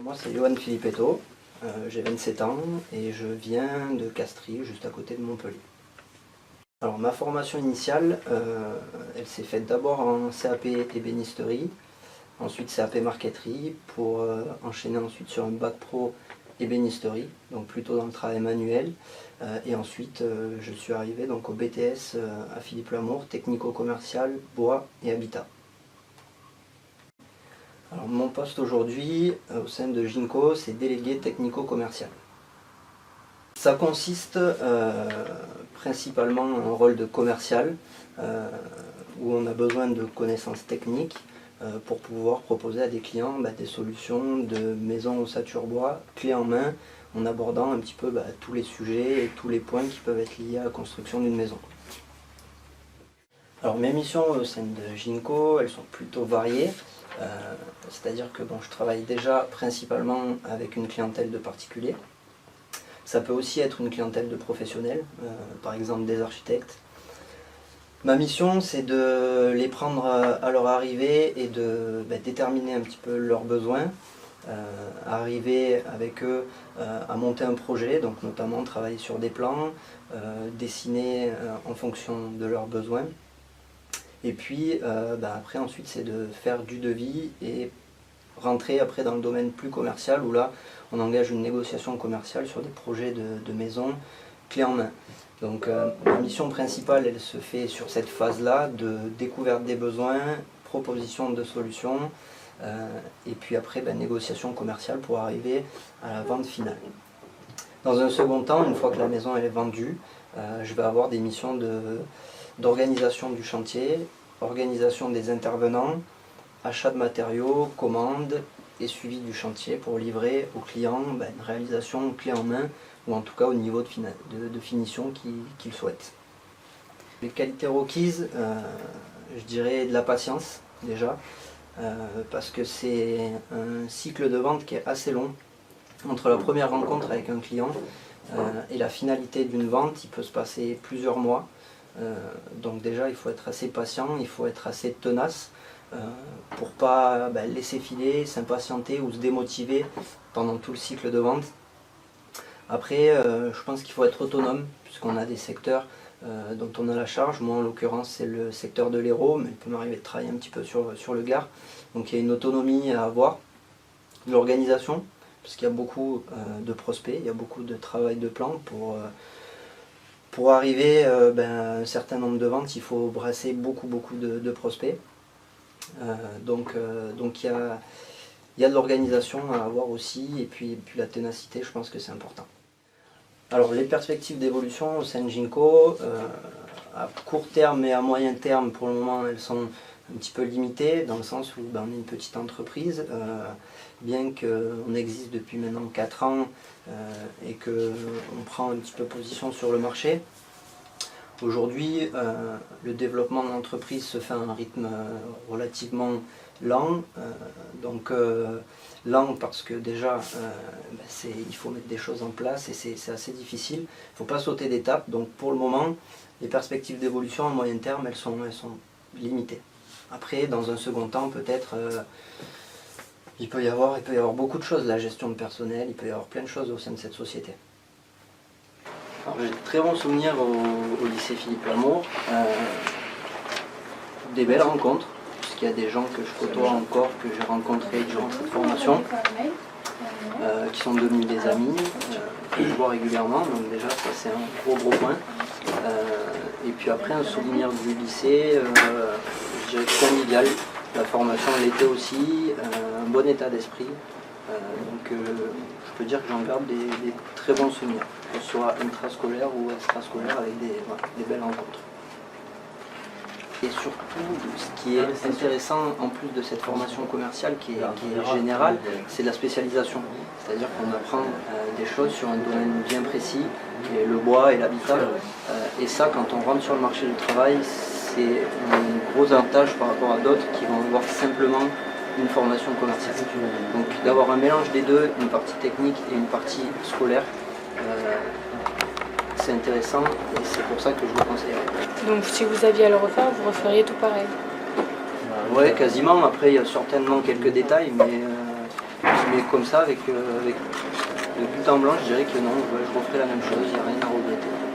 Moi c'est Johan Filippetto, j'ai 27 ans et je viens de Castries, juste à côté de Montpellier. Alors ma formation initiale, elle s'est faite d'abord en CAP ébénisterie, ensuite CAP marqueterie, pour enchaîner ensuite sur un bac pro ébénisterie, donc plutôt dans le travail manuel. Et ensuite je suis arrivé donc au BTS à Philippe Lamour, technico-commercial, bois et habitat. Alors, mon poste aujourd'hui au sein de Ginko, c'est délégué technico-commercial. Ça consiste principalement en un rôle de commercial où on a besoin de connaissances techniques pour pouvoir proposer à des clients des solutions de maison ossature bois, clé en main, en abordant un petit peu tous les sujets et tous les points qui peuvent être liés à la construction d'une maison. Alors mes missions au sein de Ginko, elles sont plutôt variées. C'est-à-dire que je travaille déjà principalement avec une clientèle de particuliers. Ça peut aussi être une clientèle de professionnels, par exemple des architectes. Ma mission, c'est de les prendre à leur arrivée et de déterminer un petit peu leurs besoins, arriver avec eux à monter un projet, donc notamment travailler sur des plans, dessiner en fonction de leurs besoins. Et puis après ensuite c'est de faire du devis et rentrer après dans le domaine plus commercial où là on engage une négociation commerciale sur des projets de maison clé en main. Donc ma mission principale elle se fait sur cette phase là de découverte des besoins, proposition de solutions et puis après négociation commerciale pour arriver à la vente finale. Dans un second temps, une fois que la maison elle est vendue, je vais avoir des missions d'organisation du chantier, organisation des intervenants, achat de matériaux, commande et suivi du chantier pour livrer au client une réalisation clé en main ou en tout cas au niveau de finition qu'il souhaite. Les qualités requises, je dirais de la patience déjà, parce que c'est un cycle de vente qui est assez long. Entre la première rencontre avec un client et la finalité d'une vente, il peut se passer plusieurs mois. Donc déjà il faut être assez patient, il faut être assez tenace pour ne pas laisser filer, s'impatienter ou se démotiver pendant tout le cycle de vente. Après je pense qu'il faut être autonome puisqu'on a des secteurs dont on a la charge. Moi en l'occurrence c'est le secteur de l'Hérault, mais il peut m'arriver de travailler un petit peu sur le Gard. Donc il y a une autonomie à avoir, de l'organisation, parce qu'il y a beaucoup de prospects, il y a beaucoup de travail de plan pour arriver à un certain nombre de ventes, il faut brasser beaucoup de prospects. Donc il y a de l'organisation à avoir aussi, et puis la ténacité, je pense que c'est important. Alors les perspectives d'évolution au sein de Ginko, à court terme et à moyen terme, pour le moment, elles sont un petit peu limitées, dans le sens où on est une petite entreprise, bien qu'on existe depuis maintenant 4 ans et qu'on prend un petit peu position sur le marché. Aujourd'hui, le développement de l'entreprise se fait à un rythme relativement lent. Lent parce que déjà, il faut mettre des choses en place et c'est assez difficile. Il ne faut pas sauter d'étape. Donc pour le moment, les perspectives d'évolution à moyen terme, elles sont limitées. Après, dans un second temps, peut-être, il peut y avoir beaucoup de choses. La gestion de personnel, il peut y avoir plein de choses au sein de cette société. J'ai de très bons souvenirs au lycée Philippe Lamour, des belles rencontres, puisqu'il y a des gens que je côtoie encore, que j'ai rencontrés durant cette formation, qui sont devenus des amis, que je vois régulièrement, donc déjà ça c'est un gros point. Et puis après un souvenir du lycée, je dirais familial, la formation l'était aussi, un bon état d'esprit. Donc je peux dire que j'en garde des très bons souvenirs, que ce soit intrascolaire ou extrascolaire, avec des belles rencontres. Et surtout, ce qui est intéressant en plus de cette formation commerciale qui est générale, c'est la spécialisation. C'est-à-dire qu'on apprend des choses sur un domaine bien précis, qui est le bois et l'habitat. Et ça, quand on rentre sur le marché du travail, c'est un gros avantage par rapport à d'autres qui vont avoir simplement une formation commerciale. Donc d'avoir un mélange des deux, une partie technique et une partie scolaire, c'est intéressant et c'est pour ça que je le conseillerais. Donc si vous aviez à le refaire, vous referiez tout pareil? Ouais, quasiment. Après il y a certainement quelques détails, mais Mais comme ça, avec de but en blanc, je dirais que non, je referai la même chose, il n'y a rien à regretter.